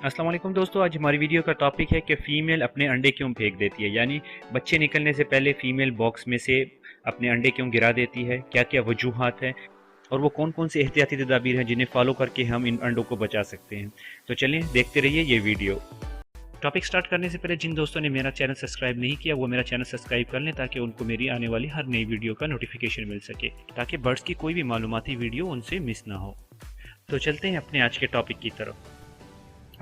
अस्सलाम वालेकुम दोस्तों, आज हमारी वीडियो का टॉपिक है कि फ़ीमेल अपने अंडे क्यों फेंक देती है। यानी बच्चे निकलने से पहले फ़ीमेल बॉक्स में से अपने अंडे क्यों गिरा देती है, क्या क्या वजूहात हैं और वो कौन कौन से एहतियाती तदाबीर हैं जिन्हें फॉलो करके हम इन अंडों को बचा सकते हैं। तो चलिए देखते रहिए ये वीडियो। टॉपिक स्टार्ट करने से पहले जिन दोस्तों ने मेरा चैनल सब्सक्राइब नहीं किया वो मेरा चैनल सब्सक्राइब कर लें ताकि उनको मेरी आने वाली हर नई वीडियो का नोटिफिकेशन मिल सके, ताकि बर्ड्स की कोई भी मालूमाती वीडियो उनसे मिस ना हो। तो चलते हैं अपने आज के टॉपिक की तरफ।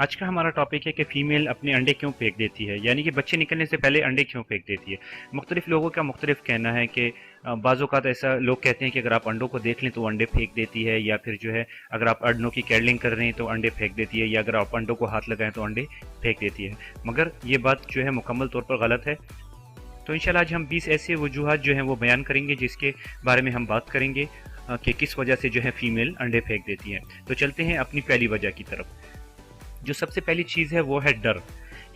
आज का हमारा टॉपिक है कि फ़ीमेल अपने अंडे क्यों फेंक देती है, यानी कि बच्चे निकलने से पहले अंडे क्यों फेंक देती है। मुख्तलिफ लोगों का मुख्तलिफ कहना है कि बाज़ औक़ात ऐसा लोग कहते हैं कि अगर आप अंडों को देख लें तो अंडे फेंक देती है, या फिर जो है अगर आप अंडों की कैडलिंग कर रहे हैं तो अंडे फेंक देती है, या अगर आप अंडों को हाथ लगाएं तो अंडे फेंक देती है। मगर ये बात जो है मुकम्मल तौर पर गलत है। तो इंशाल्लाह आज हम 20 ऐसे वजूहात जो हैं वो बयान करेंगे जिसके बारे में हम बात करेंगे कि किस वजह से जो है फ़ीमेल अंडे फेंक देती है। तो चलते हैं अपनी पहली वजह की तरफ। जो सबसे पहली चीज़ है वो है डर,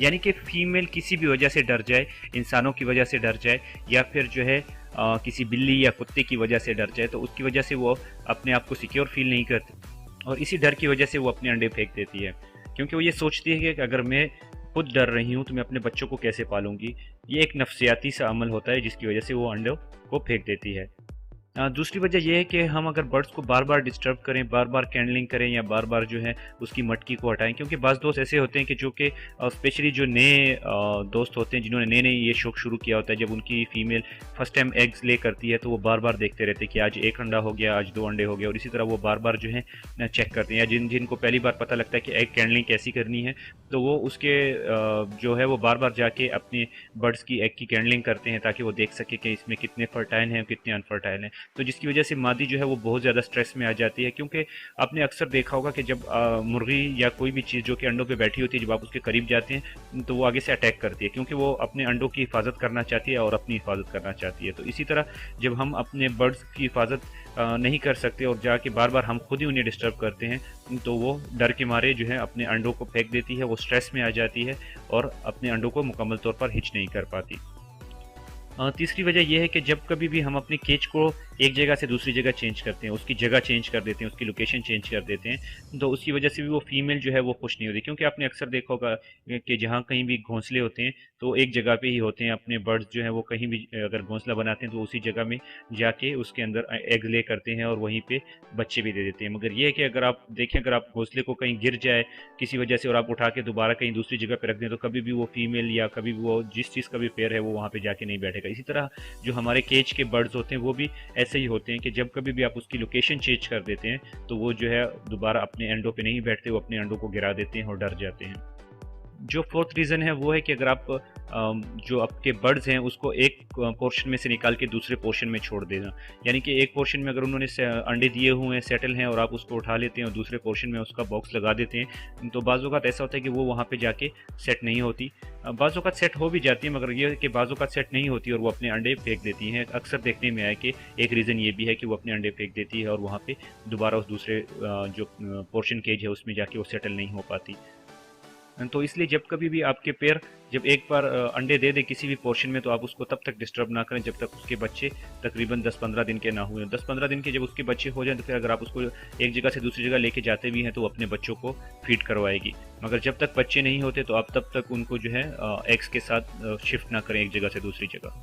यानी कि फ़ीमेल किसी भी वजह से डर जाए, इंसानों की वजह से डर जाए, या फिर जो है किसी बिल्ली या कुत्ते की वजह से डर जाए, तो उसकी वजह से वो अपने आप को सिक्योर फील नहीं करती और इसी डर की वजह से वो अपने अंडे फेंक देती है, क्योंकि वो ये सोचती है कि अगर मैं खुद डर रही हूँ तो मैं अपने बच्चों को कैसे पालूंगी। ये एक नफ्सियाती सा अमल होता है जिसकी वजह से वो अंडों को फेंक देती है। दूसरी वजह यह है कि हम अगर बर्ड्स को बार बार डिस्टर्ब करें, बार बार कैंडलिंग करें, या बार बार जो है उसकी मटकी को हटाएं, क्योंकि बाज़ दोस्त ऐसे होते हैं कि जो कि स्पेशली जो नए दोस्त होते हैं जिन्होंने नए नए ये शौक शुरू किया होता है, जब उनकी फ़ीमेल फर्स्ट टाइम एग्स ले करती है तो वो बार बार देखते रहते हैं कि आज एक अंडा हो गया, आज 2 अंडे हो गए, और इसी तरह वो बार बार जो है चेक करते हैं। या जिनको पहली बार पता लगता है कि एग कैंडलिंग कैसी करनी है, तो वो उसके जो है वो बार बार जाके अपने बर्ड्स की एग की कैंडलिंग करते हैं ताकि वो देख सके कि इसमें कितने फर्टाइल हैं, कितने अनफर्टाइल हैं। तो जिसकी वजह से मादी जो है वो बहुत ज़्यादा स्ट्रेस में आ जाती है, क्योंकि आपने अक्सर देखा होगा कि जब मुर्गी या कोई भी चीज़ जो कि अंडों पे बैठी होती है, जब आप उसके करीब जाते हैं तो वो आगे से अटैक करती है, क्योंकि वो अपने अंडों की हिफाजत करना चाहती है और अपनी हिफाजत करना चाहती है। तो इसी तरह जब हम अपने बर्ड्स की हिफाजत नहीं कर सकते और जाके बार बार हम खुद ही उन्हें डिस्टर्ब करते हैं, तो वो डर के मारे जो है अपने अंडों को फेंक देती है, वो स्ट्रेस में आ जाती है और अपने अंडों को मुकम्मल तौर पर हिच नहीं कर पाती। तीसरी वजह यह है कि जब कभी भी हम अपनी केज को एक जगह से दूसरी जगह चेंज करते हैं, उसकी जगह चेंज कर देते हैं, उसकी लोकेशन चेंज कर देते हैं, तो उसकी वजह से भी वो फीमेल जो है वो खुश नहीं होती, क्योंकि आपने अक्सर देखा होगा कि जहाँ कहीं भी घोंसले होते हैं तो एक जगह पे ही होते हैं। अपने बर्ड्स जो है वो कहीं भी अगर घोंसला बनाते हैं तो उसी जगह में जाके उसके अंदर एग ले करते हैं और वहीं पे बच्चे भी दे देते हैं। मगर ये है कि अगर आप देखें, अगर आप घोंसले को कहीं गिर जाए किसी वजह से और आप उठा के दोबारा कहीं दूसरी जगह पर रख दें, तो कभी भी वो फीमेल या कभी भी वो जिस चीज़ का भी पेयर है वो वहाँ पे जाके नहीं बैठेगा। इसी तरह जो हमारे केज के बर्ड्स होते हैं वो भी ऐसे ही होते हैं कि जब कभी भी आप उसकी लोकेशन चेंज कर देते हैं तो वो जो है दोबारा अपने अंडों पे नहीं बैठते, वो अपने अंडों को गिरा देते हैं और डर जाते हैं। जो फोर्थ रीज़न है वो है कि अगर आप जो आपके बर्ड्स हैं उसको एक पोर्शन में से निकाल के दूसरे पोर्शन में छोड़ देना, यानी कि एक पोर्शन में अगर उन्होंने अंडे दिए हुए हैं, सेटल हैं, और आप उसको उठा लेते हैं और दूसरे पोर्शन में उसका बॉक्स लगा देते हैं, तो बाज़ औक़ात ऐसा होता है कि वो वहाँ पे जाके सेट नहीं होती। बाज़ औक़ात सेट हो भी जाती है, मगर ये है कि बाज़ औक़ात सेट नहीं होती और वो अपने अंडे फेंक देती हैं। अक्सर देखने में आया कि एक रीज़न ये भी है कि वो अपने अंडे फेंक देती है और वहाँ पे दोबारा उस दूसरे जो पोर्शन केज है उसमें जाके वो सेटल नहीं हो पाती। तो इसलिए जब कभी भी आपके पेयर जब एक बार अंडे दे दे किसी भी पोर्शन में, तो आप उसको तब तक डिस्टर्ब ना करें जब तक उसके बच्चे तकरीबन 10-15 दिन के ना हुए। 10-15 दिन के जब उसके बच्चे हो जाएं तो फिर अगर आप उसको एक जगह से दूसरी जगह लेके जाते भी हैं तो वो अपने बच्चों को फीड करवाएगी। मगर जब तक बच्चे नहीं होते तो आप तब तक उनको जो है एग्स के साथ शिफ्ट ना करें एक जगह से दूसरी जगह।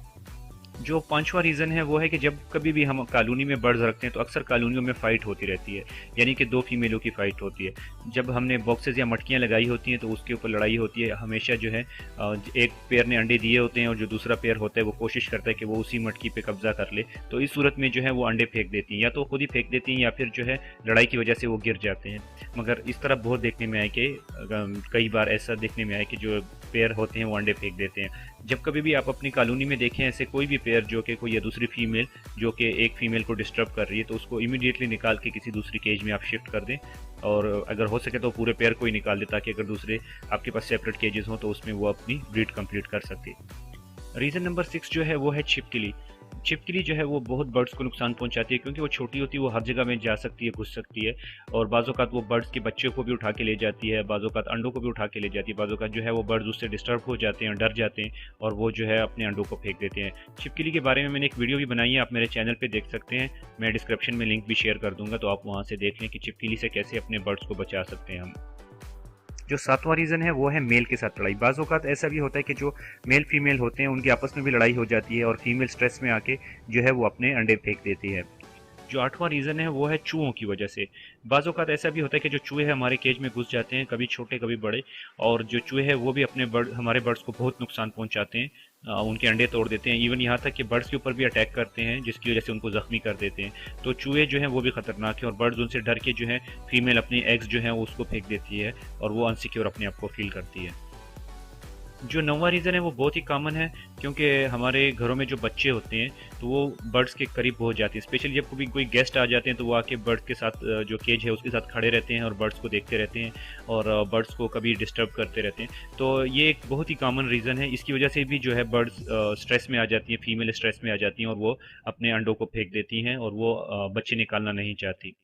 जो पांचवा रीज़न है वो है कि जब कभी भी हम कॉलोनी में बर्ड्स रखते हैं तो अक्सर कॉलोनियों में फ़ाइट होती रहती है, यानी कि 2 फीमेलों की फ़ाइट होती है। जब हमने बॉक्सेस या मटकियाँ लगाई होती हैं तो उसके ऊपर लड़ाई होती है। हमेशा जो है एक पेयर ने अंडे दिए होते हैं और जो दूसरा पेयर होता है वो कोशिश करता है कि वो उसी मटकी पे कब्जा कर ले, तो इस सूरत में जो है वो अंडे फेंक देती हैं, या तो खुद ही फेंक देती हैं या फिर जो है लड़ाई की वजह से वो गिर जाते हैं। मगर इस तरह बहुत देखने में आया कि कई बार ऐसा देखने में आया कि जो पेयर होते हैं वो अंडे फेंक देते हैं। जब कभी भी आप अपनी कॉलोनी में देखें ऐसे कोई भी पेयर जो कि कोई या दूसरी फीमेल जो कि एक फीमेल को डिस्टर्ब कर रही है, तो उसको इमीडिएटली निकाल के किसी दूसरी केज में आप शिफ्ट कर दें, और अगर हो सके तो पूरे पेयर को ही निकाल दें, ताकि अगर दूसरे आपके पास सेपरेट केजेस हों तो उसमें वो अपनी ब्रीड कंप्लीट कर सके। रीज़न नंबर 6 जो है वो है छिपकली। छिपकली जो है वो बहुत बर्ड्स को नुकसान पहुंचाती है, क्योंकि वो छोटी होती है, वो हर जगह में जा सकती है, घुस सकती है, और बाज़ औक़ात वो बर्ड्स के बच्चों को भी उठा के ले जाती है, बाज़ औक़ात अंडों को भी उठा के ले जाती है। बाज़ औक़ात जो है वो बर्ड्स उससे डिस्टर्ब हो जाते हैं, डर जाते हैं और वो जो है अपने अंडों को फेंक देते हैं। छिपकली के बारे में मैंने एक वीडियो भी बनाई है, आप मेरे चैनल पर देख सकते हैं, मैं डिस्क्रिप्शन में लिंक भी शेयर कर दूँगा, तो आप वहाँ से देख लें कि छिपकली से कैसे अपने बर्ड्स को बचा सकते हैं हम। जो सातवां रीज़न है वो है मेल के साथ लड़ाई। बाज़ औक़ात ऐसा भी होता है कि जो मेल फीमेल होते हैं उनकी आपस में भी लड़ाई हो जाती है और फीमेल स्ट्रेस में आके जो है वो अपने अंडे फेंक देती है। जो आठवां रीज़न है वो है चूहों की वजह से। बाज़ औक़ात ऐसा भी होता है कि जो चूहे हमारे केज में घुस जाते हैं, कभी छोटे कभी बड़े, और जो चूहे हैं वो भी अपने हमारे बर्ड्स को बहुत नुकसान पहुंचाते हैं। उनके अंडे तोड़ देते हैं, इवन यहाँ तक कि बर्ड्स के ऊपर भी अटैक करते हैं जिसकी वजह से उनको ज़ख्मी कर देते हैं। तो चूहे जो हैं वो भी ख़तरनाक हैं और बर्ड्स उनसे डर के जो है फीमेल अपनी एग्स जो हैं वो उसको फेंक देती है और वो अनसिक्योर अपने आप को फील करती है। जो नौवां रीज़न है वो बहुत ही कॉमन है, क्योंकि हमारे घरों में जो बच्चे होते हैं तो वो बर्ड्स के करीब पहुंच जाते हैं। स्पेशली जब कभी कोई गेस्ट आ जाते हैं तो वो आके बर्ड्स के साथ जो केज है उसके साथ खड़े रहते हैं और बर्ड्स को देखते रहते हैं और बर्ड्स को कभी डिस्टर्ब करते रहते हैं। तो ये एक बहुत ही कॉमन रीज़न है। इसकी वजह से भी जो है बर्ड्स स्ट्रेस में आ जाती हैं, फीमेल स्ट्रेस में आ जाती हैं और वो अपने अंडों को फेंक देती हैं और वो बच्चे निकालना नहीं चाहती।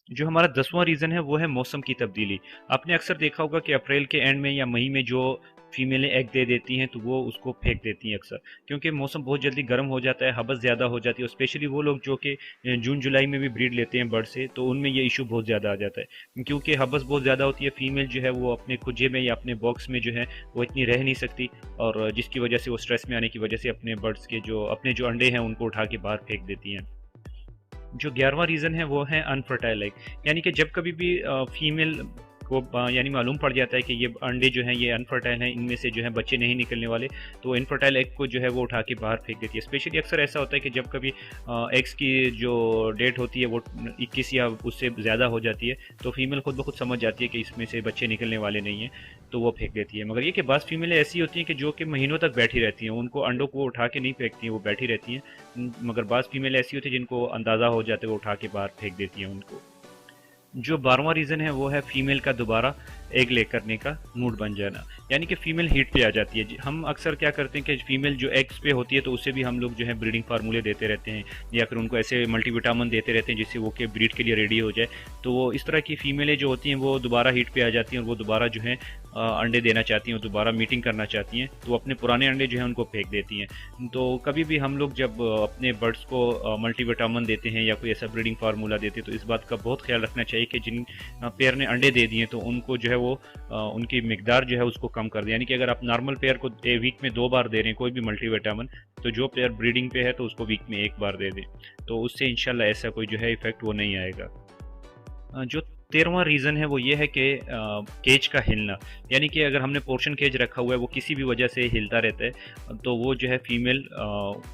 जो हमारा 10वां रीज़न है वो है मौसम की तब्दीली। आपने अक्सर देखा होगा कि अप्रैल के एंड में या मई में जो फीमेलें एग दे देती हैं तो वो उसको फेंक देती हैं अक्सर, क्योंकि मौसम बहुत जल्दी गर्म हो जाता है, हबस ज़्यादा हो जाती है और स्पेशली वो लोग जो कि जून जुलाई में भी ब्रीड लेते हैं बर्ड से, तो उनमें ये इशू बहुत ज़्यादा आ जाता है क्योंकि हबस बहुत ज़्यादा होती है। फीमेल जो है वो अपने खुजे में या अपने बॉक्स में जो है वो इतनी रह नहीं सकती और जिसकी वजह से वो स्ट्रेस में आने की वजह से अपने बर्ड्स के अपने जो अंडे हैं उनको उठा के बाहर फेंक देती हैं। जो 11वां रीज़न है वो है अनफर्टाइल एग, यानी कि जब कभी भी फीमेल को यानी मालूम पड़ जाता है कि ये अंडे जो हैं ये अनफर्टाइल हैं, इनमें से जो है बच्चे नहीं निकलने वाले, तो इनफर्टाइल एग को जो है वो उठा के बाहर फेंक देती है। स्पेशली अक्सर ऐसा होता है कि जब कभी एग्स की जो डेट होती है वो 21 या उससे ज़्यादा हो जाती है तो फीमेल खुद ब खुद समझ जाती है कि इसमें से बच्चे निकलने वाले नहीं हैं, तो वो फेंक देती है। मगर ये कि बाज़ फीमेलें ऐसी होती हैं कि जो कि महीनों तक बैठी रहती हैं, उनको अंडों को उठा के नहीं फेंकती हैं, वो बैठी रहती हैं। मगर बाज़ फीमेल ऐसी होती है जिनको अंदाज़ा हो जाता है, वो उठा के बाहर फेंक देती हैं उनको। जो 12वां रीज़न है वो है फीमेल का दोबारा एग ले करने का मूड बन जाना, यानी कि फ़ीमेल हीट पे आ जाती है। हम अक्सर क्या करते हैं कि फीमेल जो एग्स पे होती है तो उसे भी हम लोग जो है ब्रीडिंग फार्मूले देते रहते हैं या फिर उनको ऐसे मल्टीविटामिन देते रहते हैं जिससे वो कि ब्रीड के लिए रेडी हो जाए। तो वो इस तरह की फ़ीमेलें जो होती हैं वो दोबारा हीट पे आ जाती हैं और वो दोबारा जो है अंडे देना चाहती हैं और दोबारा मीटिंग करना चाहती हैं, तो अपने पुराने अंडे जो हैं उनको फेंक देती हैं। तो कभी भी हम लोग जब अपने बर्ड्स को मल्टीविटामिन देते हैं या कोई ऐसा ब्रीडिंग फार्मूला देते हैं तो इस बात का बहुत ख्याल रखना चाहिए कि जिन पेयर ने अंडे दे दिए तो उनको जो है वो उनकी मिकदार जो है उसको कम कर दें। यानी कि अगर आप नॉर्मल पेयर को वीक में 2 बार दे रहे हैं कोई भी मल्टीविटामिन, तो जो पेयर ब्रीडिंग पे है तो उसको वीक में 1 बार दे दें, तो उससे इंशाल्लाह ऐसा कोई जो है इफेक्ट वो नहीं आएगा। जो 13वां रीज़न है वो ये है कि केज का हिलना, यानी कि अगर हमने पोर्शन केज रखा हुआ है वो किसी भी वजह से हिलता रहता है तो वो जो है फीमेल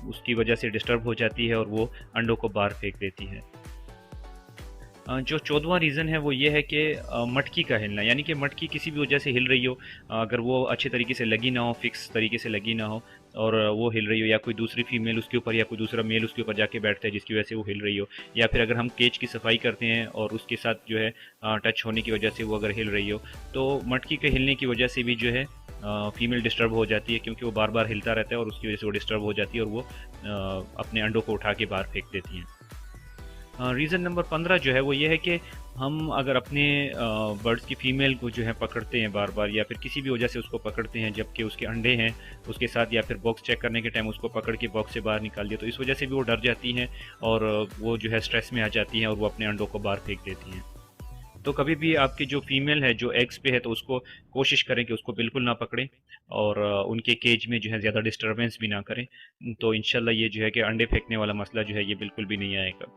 उसकी वजह से डिस्टर्ब हो जाती है और वो अंडों को बाहर फेंक देती है। जो 14वां रीज़न है वो ये है कि मटकी का हिलना, यानी कि मटकी किसी भी वजह से हिल रही हो, अगर वो अच्छे तरीके से लगी ना हो, फिक्स तरीके से लगी ना हो और वो हिल रही हो, या कोई दूसरी फीमेल उसके ऊपर या कोई दूसरा मेल उसके ऊपर जाके बैठता है जिसकी वजह से वो हिल रही हो, या फिर अगर हम केज की सफाई करते हैं और उसके साथ जो है टच होने की वजह से वो अगर हिल रही हो, तो मटकी के हिलने की वजह से भी जो है फीमेल डिस्टर्ब हो जाती है क्योंकि वो बार बार हिलता रहता है और उसकी वजह से वो डिस्टर्ब हो जाती है और वो अपने अंडों को उठा के बाहर फेंक देती हैं। रीज़न नंबर 15 जो है वो ये है कि हम अगर अपने बर्ड्स की फ़ीमेल को जो है पकड़ते हैं बार बार या फिर किसी भी वजह से उसको पकड़ते हैं जबकि उसके अंडे हैं उसके साथ, या फिर बॉक्स चेक करने के टाइम उसको पकड़ के बॉक्स से बाहर निकाल दिया, तो इस वजह से भी वो डर जाती हैं और वो जो है स्ट्रेस में आ जाती हैं और वो अपने अंडों को बाहर फेंक देती हैं। तो कभी भी आपकी जो फीमेल है जो एग्स पे है तो उसको कोशिश करें कि उसको बिल्कुल ना पकड़ें और उनके केज में जो है ज़्यादा डिस्टर्बेंस भी ना करें, तो इंशाल्लाह ये जो है कि अंडे फेंकने वाला मसला जो है ये बिल्कुल भी नहीं आएगा।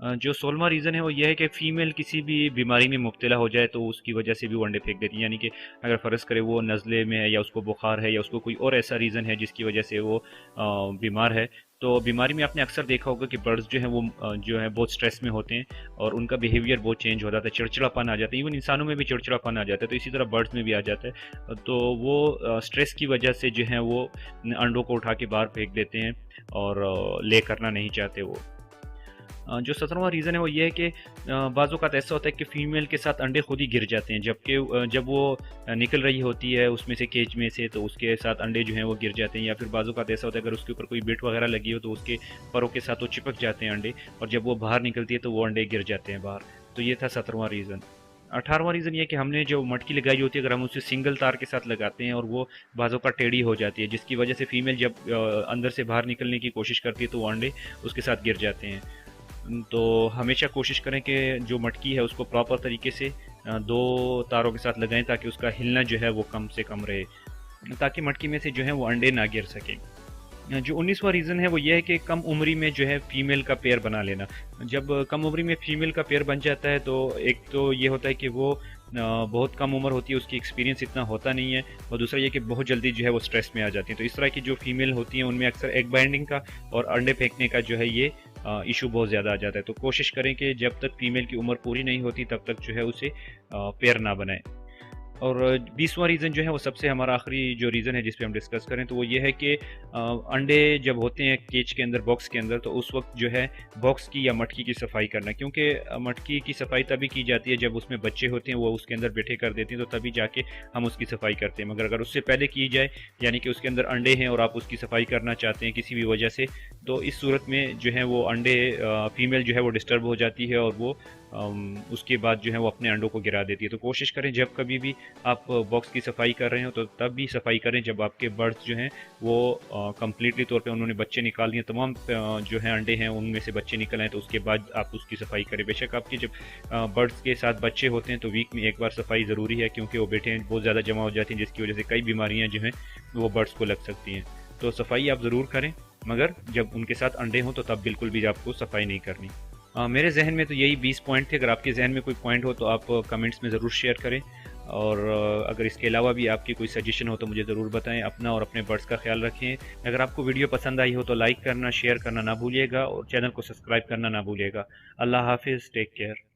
जो 16वां रीज़न है वो ये है कि फ़ीमेल किसी भी बीमारी में मुब्तला हो जाए तो उसकी वजह से भी वो अंडे फेंक देती है, यानी कि अगर फ़र्ज़ करें वो नज़ले में है या उसको बुखार है या उसको कोई और ऐसा रीज़न है जिसकी वजह से वो बीमार है, तो बीमारी में आपने अक्सर देखा होगा कि बर्ड्स जो हैं वो जो है बहुत स्ट्रेस में होते हैं और उनका बिहेवियर बहुत चेंज हो जाता है, चिड़चिड़ापन आ जाता है, इवन इंसानों में भी चिड़चिड़ापन आ जाता है, तो इसी तरह बर्ड्स में भी आ जाता है। तो वो स्ट्रेस की वजह से जो है वो अंडों को उठा के बाहर फेंक देते हैं और ले करना नहीं चाहते वो। जो 17वां रीज़न है वो ये है कि बाज़ औक़ात ऐसा होता है कि फ़ीमेल के साथ अंडे खुद ही गिर जाते हैं, जबकि जब वो निकल रही होती है उसमें से केज में से तो उसके साथ अंडे जो हैं वो गिर जाते हैं, या फिर बाज़ औक़ात ऐसा होता है अगर उसके ऊपर कोई बिट वगैरह लगी हो तो उसके परों के साथ वो चिपक जाते हैं अंडे और जब वो बाहर निकलती है तो वो अंडे गिर जाते हैं बाहर। तो ये था 17वां रीज़न। 18वां रीज़न ये कि हमने जो मटकी लगाई होती है अगर हम उसे सिंगल तार के साथ लगाते हैं और वो बाज़ों का टेढ़ी हो जाती है जिसकी वजह से फ़ीमेल जब अंदर से बाहर निकलने की कोशिश करती है तो वो अंडे उसके साथ गिर जाते हैं। तो हमेशा कोशिश करें कि जो मटकी है उसको प्रॉपर तरीके से 2 तारों के साथ लगाएं ताकि उसका हिलना जो है वो कम से कम रहे, ताकि मटकी में से जो है वो अंडे ना गिर सकें। जो 19वां रीज़न है वो ये है कि कम उम्री में जो है फ़ीमेल का पेयर बना लेना। जब कम उम्री में फ़ीमेल का पेयर बन जाता है तो एक तो ये होता है कि वो बहुत कम उम्र होती है, उसकी एक्सपीरियंस इतना होता नहीं है, और दूसरा ये कि बहुत जल्दी जो है वो स्ट्रेस में आ जाती है। तो इस तरह की जो फ़ीमेल होती हैं उनमें अक्सर एग बाइंडिंग का और अंडे फेंकने का जो है ये इशू बहुत ज़्यादा आ जाता है। तो कोशिश करें कि जब तक फ़ीमेल की उम्र पूरी नहीं होती तब तक जो है उसे पेयर ना बनाएँ। और 20वां रीज़न जो है वो सबसे हमारा आखिरी जो रीज़न है जिस पे हम डिस्कस करें तो वो ये है कि अंडे जब होते हैं केज के अंदर, बॉक्स के अंदर, तो उस वक्त जो है बॉक्स की या मटकी की सफाई करना, क्योंकि मटकी की सफाई तभी की जाती है जब उसमें बच्चे होते हैं, वो उसके अंदर बैठे कर देते हैं, तो तभी जाके हम उसकी सफाई करते हैं। मगर अगर उससे पहले की जाए, यानी कि उसके अंदर अंडे हैं और आप उसकी सफाई करना चाहते हैं किसी भी वजह से, तो इस सूरत में जो है वो अंडे फीमेल जो है वो डिस्टर्ब हो जाती है और वो उसके बाद जो है वो अपने अंडों को गिरा देती है। तो कोशिश करें जब कभी भी आप बॉक्स की सफाई कर रहे हो तो तब भी सफाई करें जब आपके बर्ड्स जो हैं वो कम्प्लीटली तौर पे उन्होंने बच्चे निकाल दिए, तमाम जो हैं अंडे हैं उनमें से बच्चे निकल आए, तो उसके बाद आप उसकी सफाई करें। बेशक आपके जब बर्ड्स के साथ बच्चे होते हैं तो वीक में एक बार सफाई ज़रूरी है, क्योंकि वो बेटे बहुत ज़्यादा जमा हो जाती हैं जिसकी वजह से कई बीमारियाँ जो हैं वो बर्ड्स को लग सकती हैं। तो सफाई आप ज़रूर करें, मगर जब उनके साथ अंडे हों तो तब बिल्कुल भी आपको सफाई नहीं करनी। मेरे जहन में तो यही 20 पॉइंट थे। अगर आपके जहन में कोई पॉइंट हो तो आप कमेंट्स में ज़रूर शेयर करें, और अगर इसके अलावा भी आपकी कोई सजेशन हो तो मुझे ज़रूर बताएं। अपना और अपने बर्ड्स का ख्याल रखें। अगर आपको वीडियो पसंद आई हो तो लाइक करना, शेयर करना ना भूलिएगा, और चैनल को सब्सक्राइब करना ना भूलिएगा। अल्लाह हाफिज़, टेक केयर।